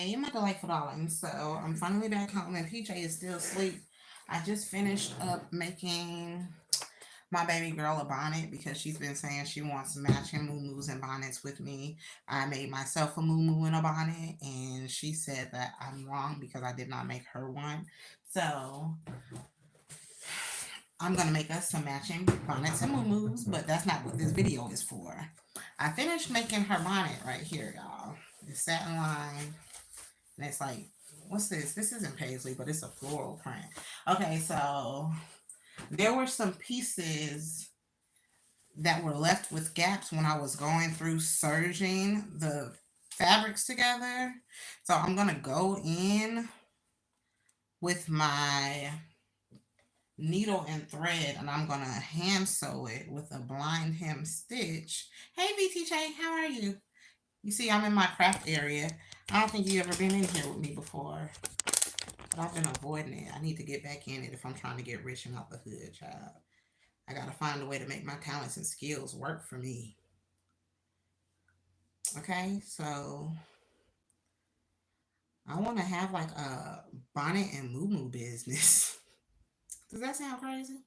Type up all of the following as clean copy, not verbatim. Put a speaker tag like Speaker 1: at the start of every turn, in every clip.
Speaker 1: Hey, my delightful darlings. So I'm finally back home and PJ is still asleep. I just finished up making my baby girl a bonnet because she's been saying she wants matching moo and bonnets with me. I made myself a moo and a bonnet, and she said that I'm wrong because I did not make her one. So I'm gonna make us some matching bonnets and moo but that's not what this video is for. I finished making her bonnet right here, y'all. It's satin line. And it's like, what's this? This isn't paisley, but it's a floral print. Okay, so there were some pieces that were left with gaps when I was going through serging the fabrics together. So I'm going to go in with my needle and thread and I'm going to hand sew it with a blind hem stitch. Hey VTJ, how are you? You see, I'm in my craft area. I don't think you ever been in here with me before. But I've been avoiding it. I need to get back in it if I'm trying to get rich and out the hood, child. I gotta find a way to make my talents and skills work for me. Okay, so I want to have like a bonnet and moo business. Does that sound crazy?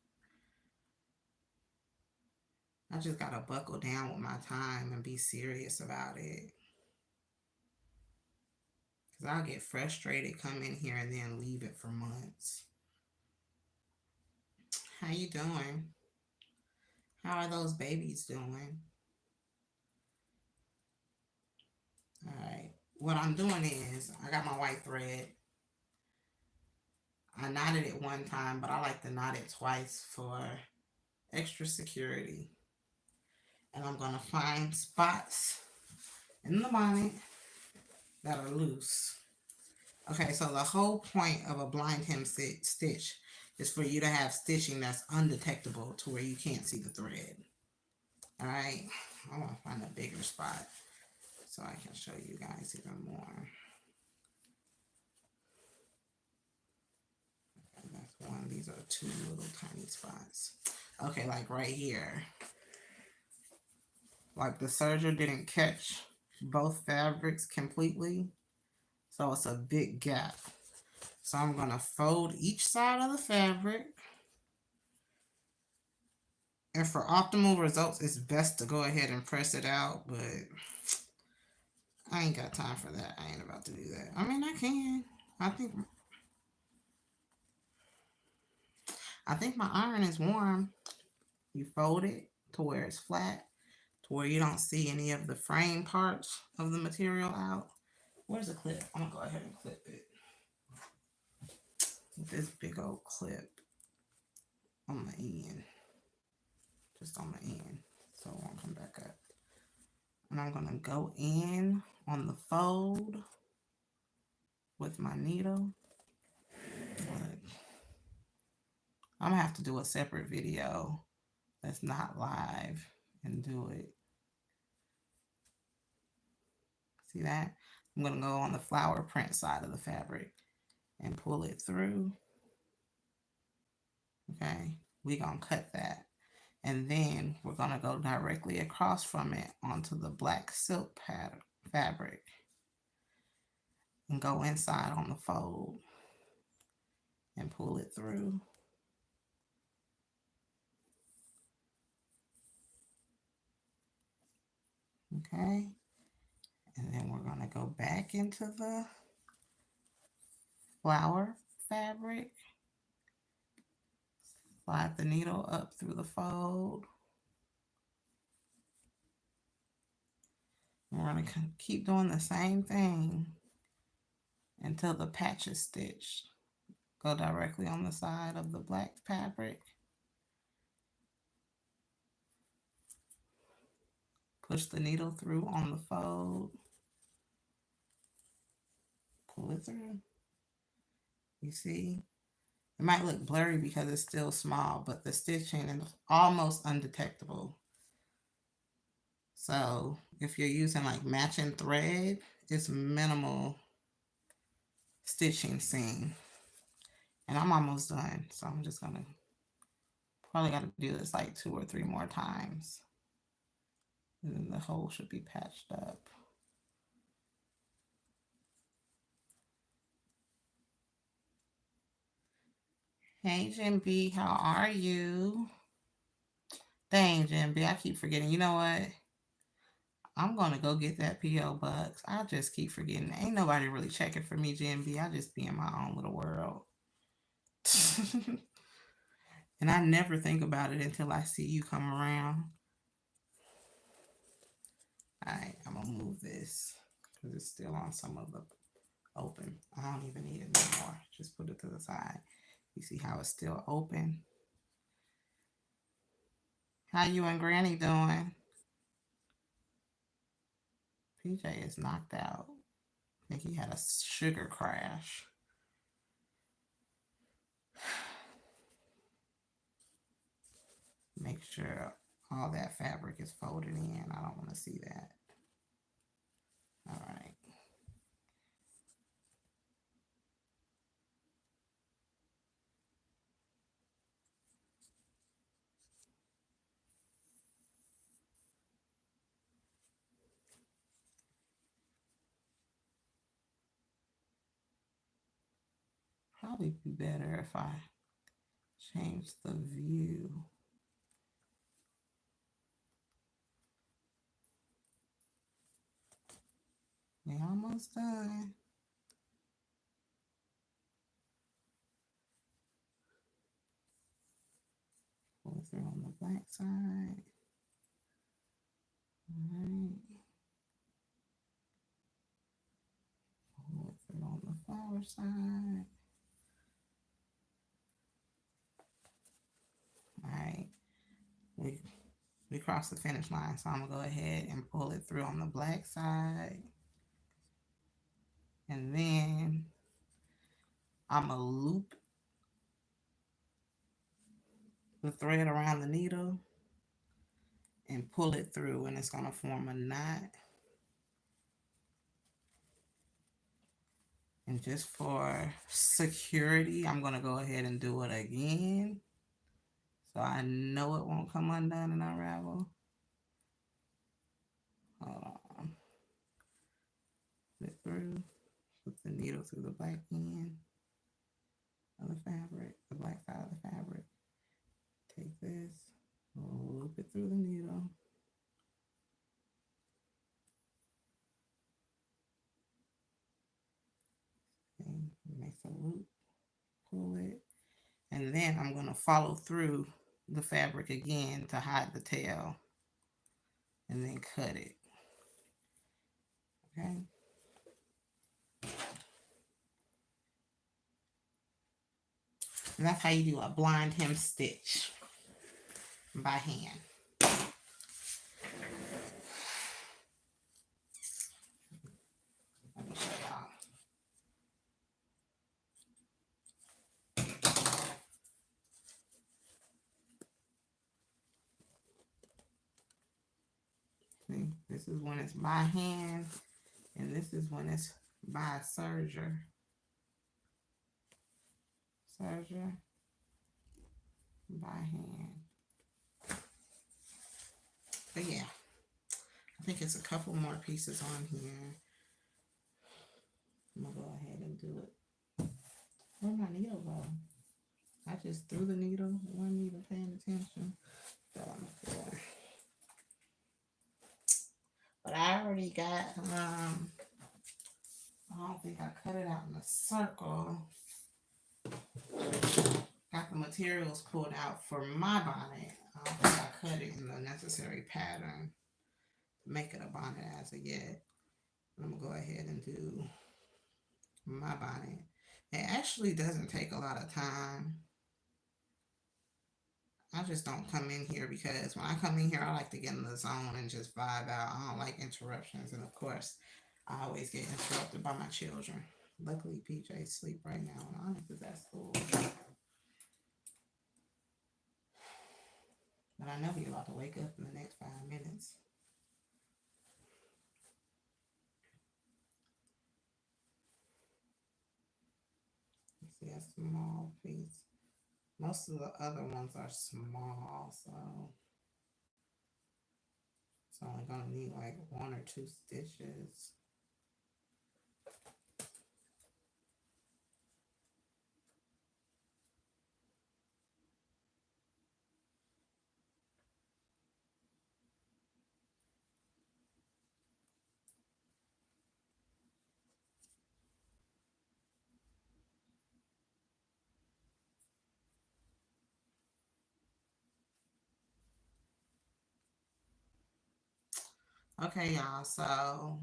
Speaker 1: I just gotta buckle down with my time and be serious about it. Cause I'll get frustrated, come in here and then leave it for months. How you doing? How are those babies doing? All right. What I'm doing is I got my white thread. I knotted it one time, but I like to knot it twice for extra security. And I'm going to find spots in the bonnet that are loose. Okay, so the whole point of a blind hem stitch is for you to have stitching that's undetectable to where you can't see the thread. All right, I want to find a bigger spot so I can show you guys even more. Okay, that's one. These are two little tiny spots. Okay, like right here. Like the serger didn't catch both fabrics completely, so it's a big gap. So I'm going to fold each side of the fabric. And for optimal results, it's best to go ahead and press it out, but I ain't got time for that. I ain't about to do that. I mean, I can. I think my iron is warm. You fold it to where it's flat, to where you don't see any of the frame parts of the material out. Where's the clip? I'm gonna go ahead and clip it with this big old clip on the end, just on the end, so it won't come back up. And I'm gonna go in on the fold with my needle. But I'm gonna have to do a separate video that's not live and do it. See that? I'm gonna go on the flower print side of the fabric and pull it through. Okay, we're gonna cut that. And then we're gonna go directly across from it onto the black silk pattern fabric and go inside on the fold and pull it through. Okay, and then we're gonna go back into the flower fabric, slide the needle up through the fold. And we're gonna keep doing the same thing until the patch is stitched. Go directly on the side of the black fabric. Push the needle through on the fold. Pull it through. You see? It might look blurry because it's still small, but the stitching is almost undetectable. So if you're using like matching thread, it's minimal stitching seam. And I'm almost done, so I'm just gonna probably gotta do this like 2 or 3 more times. And then the hole should be patched up. Hey, Jim B, how are you? Dang, Jim B, I keep forgetting. You know what? I'm gonna go get that PO box. I just keep forgetting. Ain't nobody really checking for me, Jim B. I just be in my own little world. And I never think about it until I see you come around. Alright, I'm gonna move this because it's still on some of the open. I don't even need it anymore. Just put it to the side. You see how it's still open? How you and Granny doing? PJ is knocked out. I think he had a sugar crash. Make sure all that fabric is folded in. I don't want to see that. All right. Probably be better if I change the view. We're almost done. Pull it through on the black side. All right. Pull it through on the flower side. All right. We crossed the finish line, so I'm gonna go ahead and pull it through on the black side. And then I'm gonna loop the thread around the needle and pull it through, and it's going to form a knot. And just for security, I'm going to go ahead and do it again, so I know it won't come undone and unravel. Hold on. Flip through, put the needle through the black end of the fabric, the black side of the fabric. Take this, loop it through the needle. And make a loop, pull it, and then I'm going to follow through the fabric again to hide the tail, and then cut it. Okay. And that's how you do a blind hem stitch by hand. Let me show y'all. See, this is when it's by hand, and this is when it's by serger. Serger, by hand. But yeah, I think it's a couple more pieces on here. I'm gonna go ahead and do it. Where'd my needle go? I just threw the needle, wasn't even paying attention. But I already got, I don't think I cut it out in a circle. Got the materials pulled out for my bonnet. I don't think I cut it in the necessary pattern to make it a bonnet as of yet. I'm gonna go ahead and do my bonnet. It actually doesn't take a lot of time. I just don't come in here because when I come in here, I like to get in the zone and just vibe out. I don't like interruptions. And of course, I always get interrupted by my children. Luckily, PJ's asleep right now, and Onyx is at school. But I know he's about to wake up in the next 5 minutes. See a small piece. Most of the other ones are small, so it's only gonna need like 1 or 2 stitches. Okay, y'all. So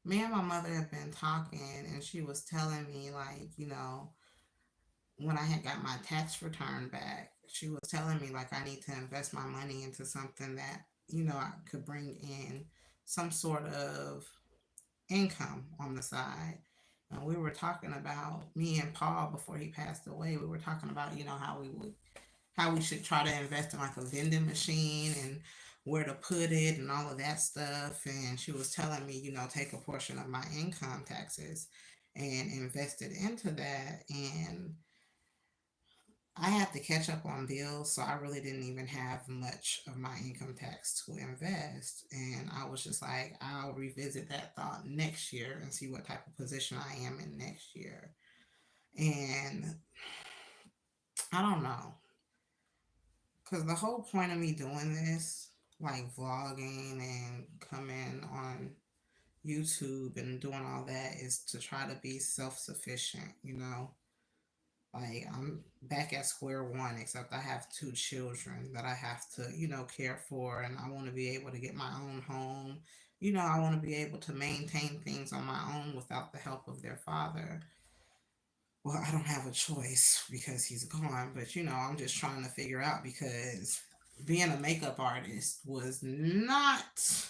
Speaker 1: me and my mother have been talking, and she was telling me, like, when I had got my tax return back, she was telling me, like, I need to invest my money into something that, I could bring in some sort of income on the side. And we were talking about, me and Paul, before he passed away, we were talking about, how we should try to invest in like a vending machine and where to put it and all of that stuff. And she was telling me, take a portion of my income taxes and invest it into that. And I had to catch up on bills, so I really didn't even have much of my income tax to invest. And I was just like, I'll revisit that thought next year and see what type of position I am in next year. And I don't know, because the whole point of me doing this, like vlogging and coming on YouTube and doing all that, is to try to be self sufficient. Like, I'm back at square one, except I have two children that I have to, care for, and I want to be able to get my own home. I want to be able to maintain things on my own without the help of their father. Well, I don't have a choice because he's gone, but I'm just trying to figure out, because being a makeup artist was not,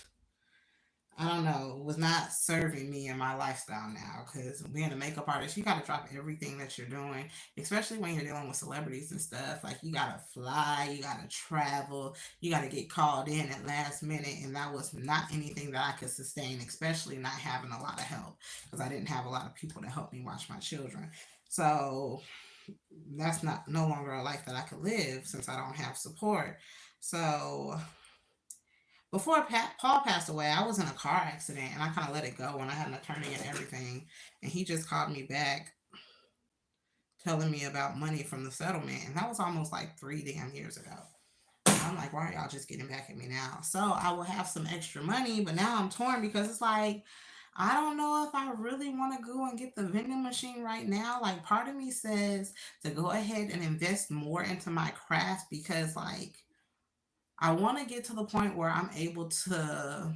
Speaker 1: I don't know, was not serving me in my lifestyle now. Because being a makeup artist, you got to drop everything that you're doing, especially when you're dealing with celebrities and stuff. Like, you got to fly, you got to travel, you got to get called in at last minute. And that was not anything that I could sustain, especially not having a lot of help, because I didn't have a lot of people to help me watch my children. So that's not no longer a life that I could live since I don't have support. So before Paul passed away, I was in a car accident and I kind of let it go when I had an attorney and everything. And he just called me back telling me about money from the settlement. And that was almost like 3 damn years ago. And I'm like, why are y'all just getting back at me now? So I will have some extra money, but now I'm torn because it's like, I don't know if I really want to go and get the vending machine right now. Like, part of me says to go ahead and invest more into my craft, because, like, I want to get to the point where I'm able to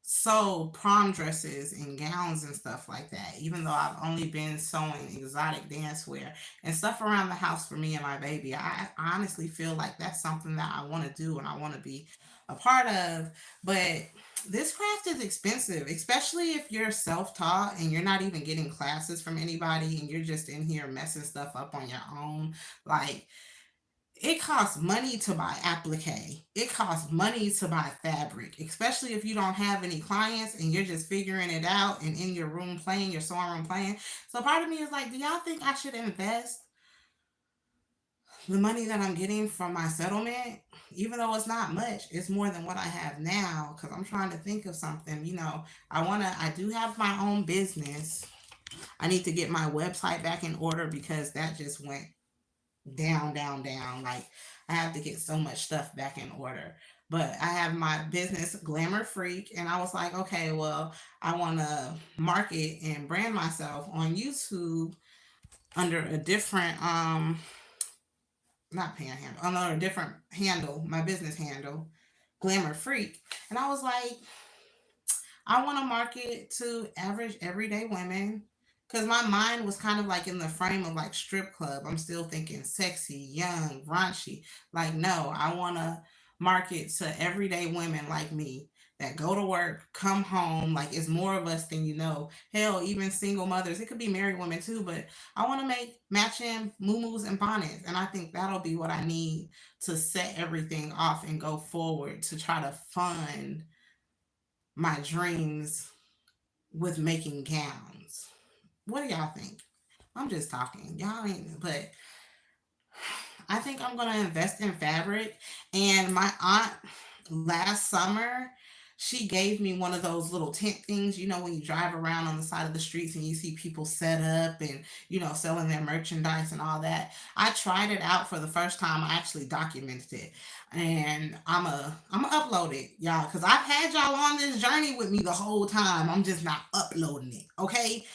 Speaker 1: sew prom dresses and gowns and stuff like that, even though I've only been sewing exotic dance wear and stuff around the house for me and my baby. I honestly feel like that's something that I want to do and I want to be a part of. But this craft is expensive, especially if you're self taught and you're not even getting classes from anybody and you're just in here messing stuff up on your own. Like, it costs money to buy applique. It costs money to buy fabric, especially if you don't have any clients and you're just figuring it out and in your room playing, your sewing room playing. So part of me is like, do y'all think I should invest the money that I'm getting from my settlement? Even though it's not much, it's more than what I have now, because I'm trying to think of something. I do have my own business. I need to get my website back in order because that just went down, down, down. Like, I have to get so much stuff back in order. But I have my business, Glamour Freak, and I was like, okay, well, I want to market and brand myself on YouTube under a different, not panhandle, under a different handle, my business handle, Glamour Freak. And I was like, I want to market to average everyday women, because my mind was kind of like in the frame of like strip club. I'm still thinking sexy, young, raunchy. Like, no, I want to market to everyday women like me that go to work, come home. Like, it's more of us than you know. Hell, even single mothers. It could be married women too, but I want to make matching muumuus and bonnets. And I think that'll be what I need to set everything off and go forward to try to fund my dreams with making gowns. What do y'all think? I'm just talking. Y'all ain't, but I think I'm going to invest in fabric. And my aunt last summer, she gave me one of those little tent things, when you drive around on the side of the streets and you see people set up and, selling their merchandise and all that. I tried it out for the first time. I actually documented it. And I'm a upload it, y'all, because I've had y'all on this journey with me the whole time. I'm just not uploading it. Okay.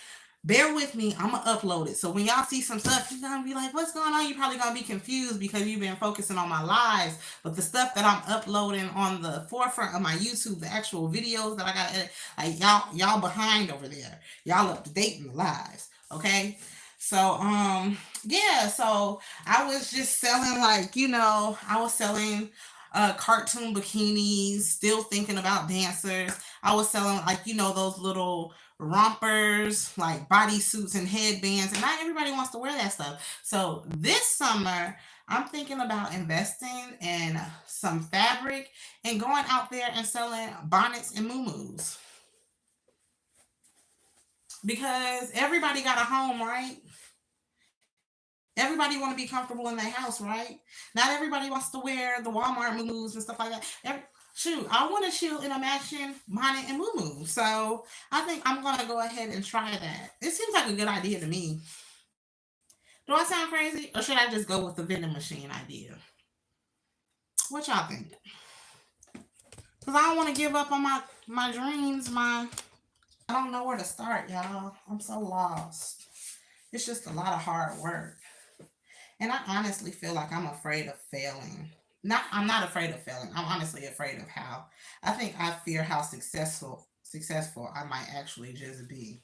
Speaker 1: bear with me. I'm gonna upload it. So when y'all see some stuff, you're gonna be like, what's going on? You're probably gonna be confused because you've been focusing on my lives. But the stuff that I'm uploading on the forefront of my YouTube, the actual videos that I got, like y'all behind over there. Y'all up to date in the lives. Okay. So yeah, so I was just selling, like, I was selling cartoon bikinis, still thinking about dancers. I was selling, like, those little rompers, like bodysuits and headbands, and not everybody wants to wear that stuff. So this summer, I'm thinking about investing in some fabric and going out there and selling bonnets and muumuus, because everybody got a home, right? Everybody want to be comfortable in their house, right? Not everybody wants to wear the Walmart muumuus and stuff like that. Shoot, I want to chill in a matching bonnet and muumuu. So I think I'm gonna go ahead and try that. It seems like a good idea to me. Do I sound crazy, or should I just go with the vending machine idea? What y'all think? Cause I don't want to give up on my dreams. I don't know where to start, y'all. I'm so lost. It's just a lot of hard work. And I honestly feel like I'm afraid of failing. I'm not afraid of failing. I'm honestly afraid of how. I think I fear how successful I might actually just be.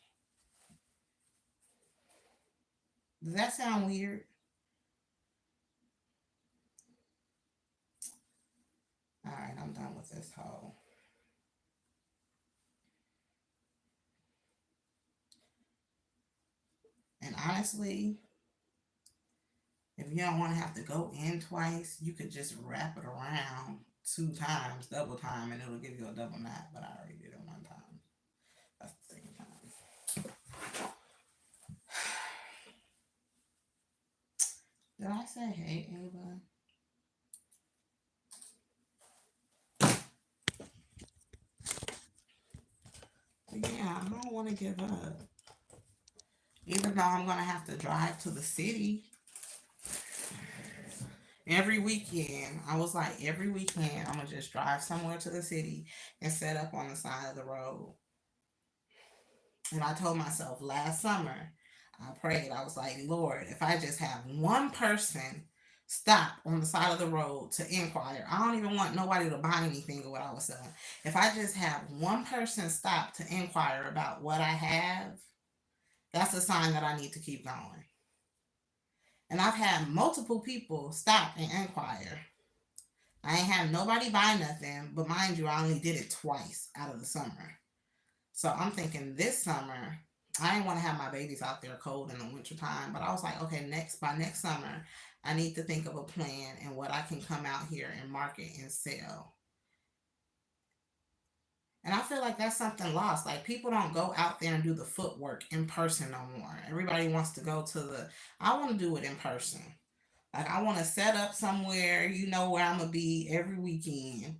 Speaker 1: Does that sound weird? All right, I'm done with this whole. And honestly, if you don't want to have to go in twice, you could just wrap it around 2 times, double time, and it'll give you a double knot. But I already did it one time. That's the second time. Did I say hey, Ava? But yeah, I don't want to give up. Even though I'm going to have to drive to the city every weekend. I was like, every weekend, I'm going to just drive somewhere to the city and set up on the side of the road. And I told myself last summer, I prayed, I was like, Lord, if I just have one person stop on the side of the road to inquire, I don't even want nobody to buy anything of what I was selling. If I just have one person stop to inquire about what I have, that's a sign that I need to keep going. And I've had multiple people stop and inquire. I ain't had nobody buy nothing, but mind you, I only did it twice out of the summer. So I'm thinking this summer, I didn't want to have my babies out there cold in the winter time, but I was like, okay, by next summer, I need to think of a plan and what I can come out here and market and sell. And I feel like that's something lost. Like, people don't go out there and do the footwork in person no more. Everybody wants to go to the. I want to do it in person. Like, I want to set up somewhere, where I'm gonna be every weekend,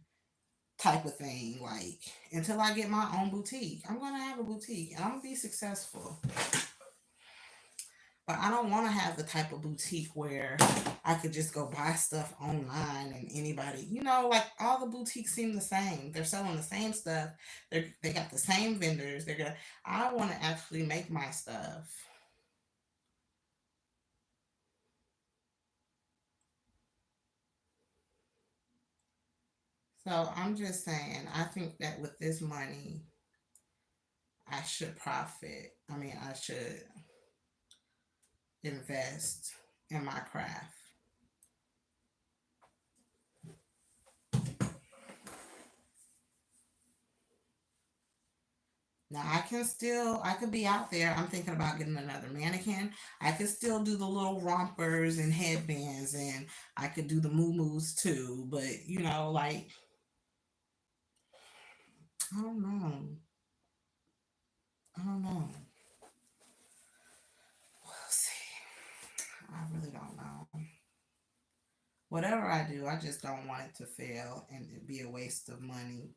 Speaker 1: type of thing. Like, until I get my own boutique, I'm gonna have a boutique and I'm gonna be successful. But I don't want to have the type of boutique where I could just go buy stuff online and anybody, like, all the boutiques seem the same. They're selling the same stuff. They got the same vendors. I want to actually make my stuff. So I'm just saying, I think that with this money, I should profit. I mean, I should invest in my craft. Now I could be out there. I'm thinking about getting another mannequin. I could still do the little rompers and headbands, and I could do the moo too. But like, I don't know. I don't know. We'll see. I really don't know. Whatever I do, I just don't want it to fail and it be a waste of money.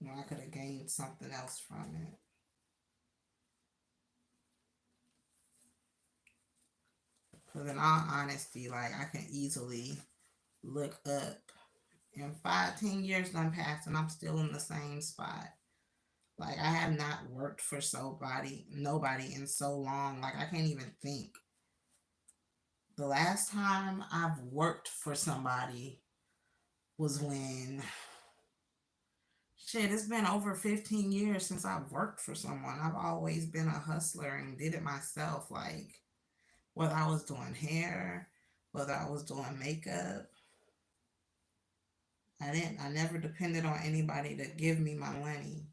Speaker 1: I could have gained something else from it. Because in all honesty, like, I can easily look up, and 5, 10 years done passed and I'm still in the same spot. Like, I have not worked for nobody in so long. Like, I can't even think. The last time I've worked for somebody was when, shit, it's been over 15 years since I've worked for someone. I've always been a hustler and did it myself. Like, whether I was doing hair, whether I was doing makeup, I never depended on anybody to give me my money.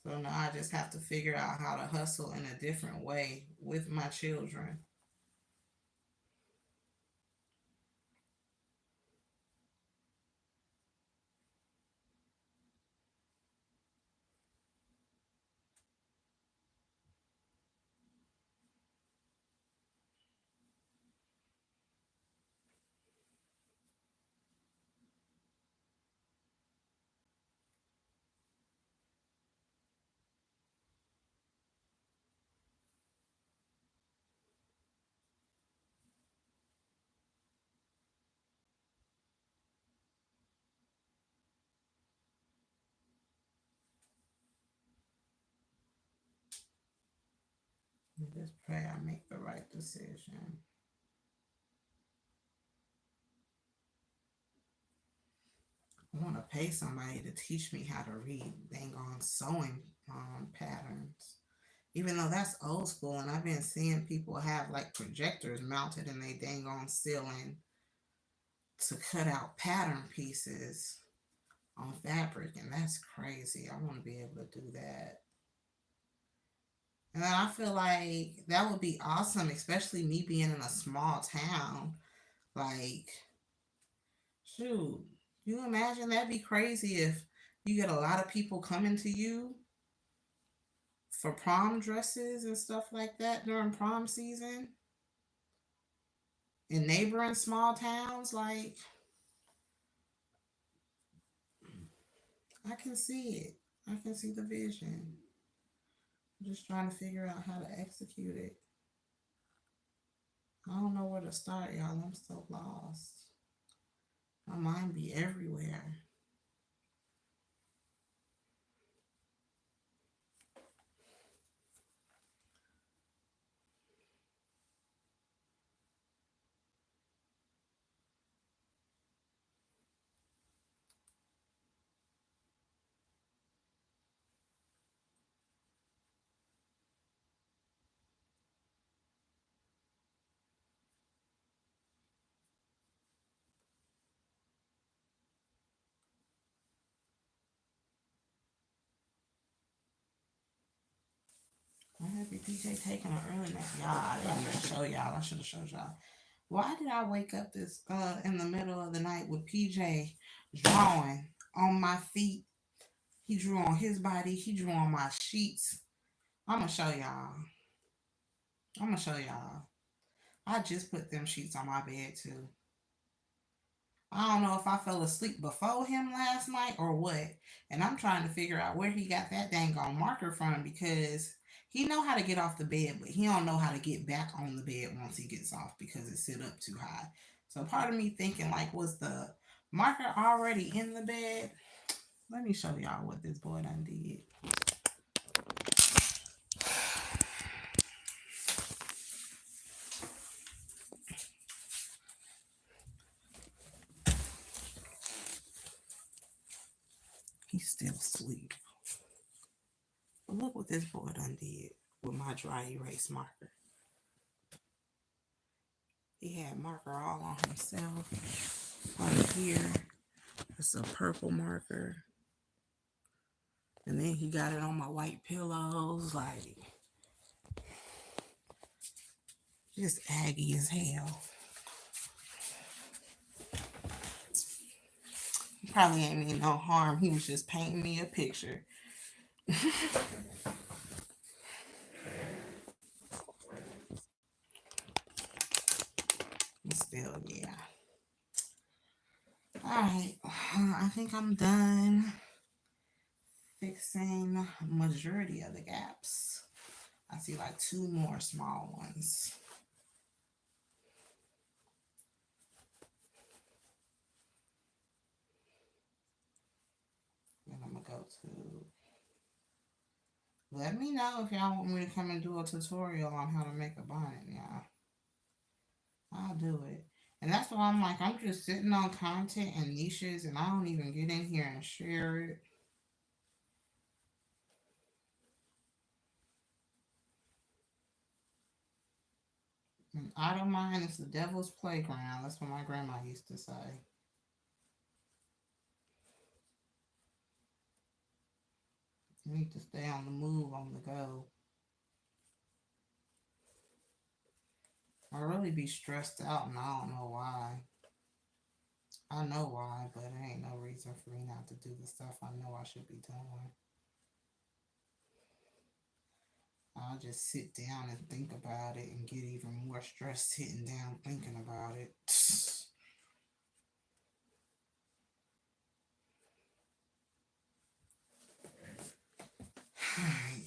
Speaker 1: So now I just have to figure out how to hustle in a different way with my children. Just pray I make the right decision. I want to pay somebody to teach me how to read dang on sewing patterns. Even though that's old school, and I've been seeing people have like projectors mounted in they dang on ceiling to cut out pattern pieces on fabric, and that's crazy. I want to be able to do that. And then I feel like that would be awesome, especially me being in a small town. Like, shoot, you imagine that'd be crazy if you get a lot of people coming to you for prom dresses and stuff like that during prom season in neighboring small towns. Like, I can see it. I can see the vision. I'm just trying to figure out how to execute it. I don't know where to start, y'all. I'm so lost. My mind be everywhere. I have PJ taking an early nap. Y'all, I didn't even show y'all. I should have showed y'all. Why did I wake up this in the middle of the night with PJ drawing on my feet? He drew on his body. He drew on my sheets. I'ma show y'all. I'ma show y'all. I just put them sheets on my bed too. I don't know if I fell asleep before him last night or what. And I'm trying to figure out where he got that dang on marker from because he know how to get off the bed, but he don't know how to get back on the bed once he gets off because it's sit up too high. So part of me thinking like, was the marker already in the bed? Let me show y'all what this boy done did. He's still asleep. But look what this boy done did with my dry erase marker. He had marker all on himself. Right here. It's a purple marker. And then he got it on my white pillows. Like, just aggy as hell. He probably ain't mean no harm. He was just painting me a picture. Still, yeah. Alright. I think I'm done fixing majority of the gaps. I see like 2 more small ones. YouTube. Let me know if y'all want me to come and do a tutorial on how to make a bonnet, y'all. I'll do it. And that's why I'm like, I'm just sitting on content and niches and I don't even get in here and share it. And I don't mind, it's the devil's playground. That's what my grandma used to say. You need to stay on the move, on the go. I really be stressed out and I don't know why. I know why, but it ain't no reason for me not to do the stuff I know I should be doing. I'll just sit down and think about it and get even more stressed sitting down thinking about it. Alright.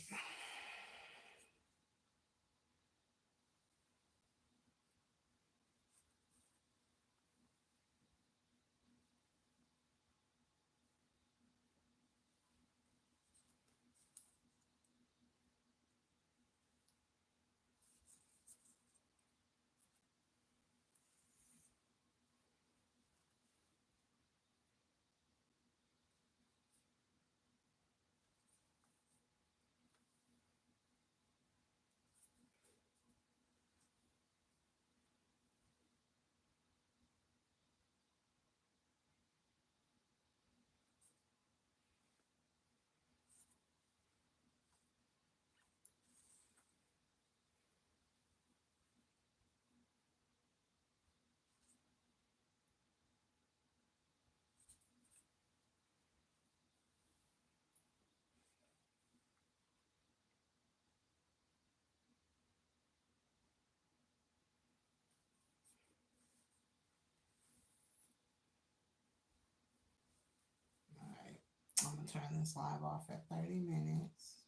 Speaker 1: Alright. I'm gonna turn this live off at 30 minutes.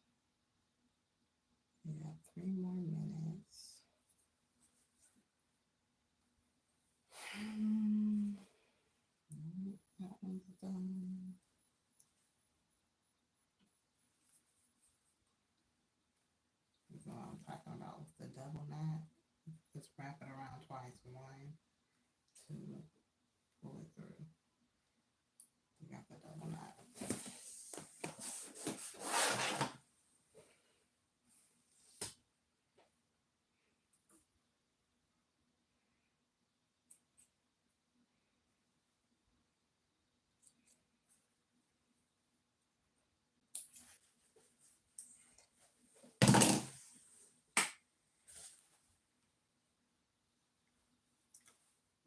Speaker 1: We got 3 more minutes. That one's done. I'm talking about with the double knot. Just wrap it around twice. 1, 2, pull it through. You got the double knot.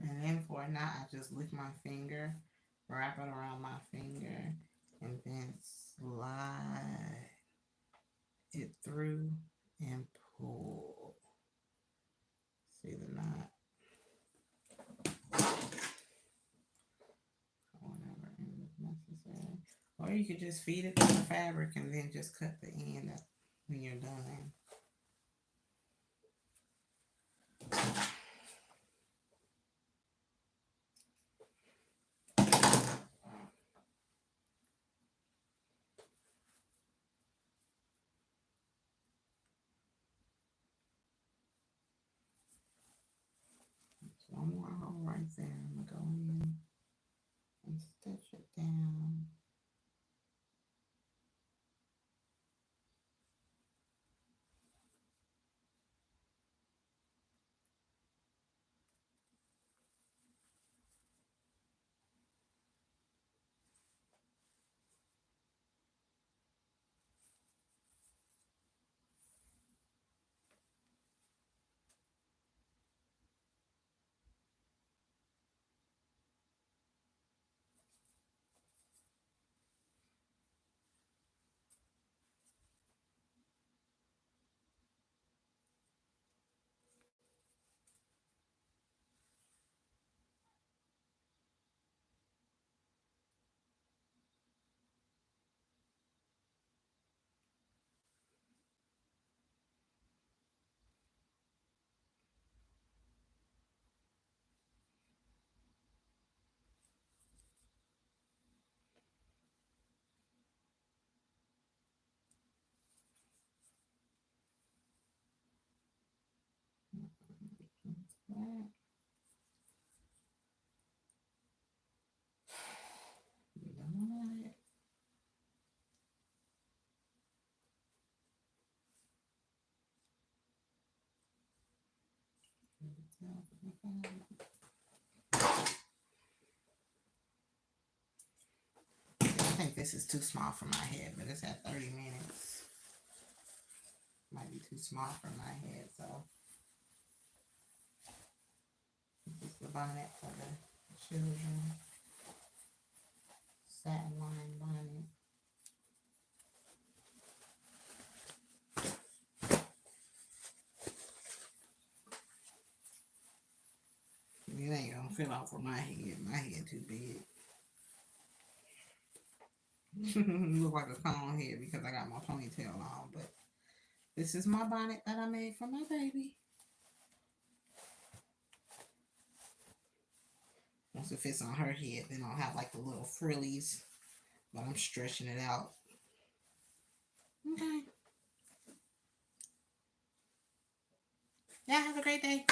Speaker 1: And then for a knot, I just lift my finger, wrap it around my finger, and then slide it through and pull. See the knot? Whatever end is necessary. Or you could just feed it to the fabric and then just cut the end up when you're done. One more hole right there. I'm gonna go in and stitch it down. bonnet. I think this is too small for my head, but it's at 30 minutes. Might be too small for my head, so this is the bonnet for the children. Satin line bonnet. It ain't gonna fit off of my head. My head too big. Look like a cone head because I got my ponytail on, but this is my bonnet that I made for my baby. Once it fits on her head, then I'll have like the little frillies, but I'm stretching it out. Okay. Yeah, have a great day.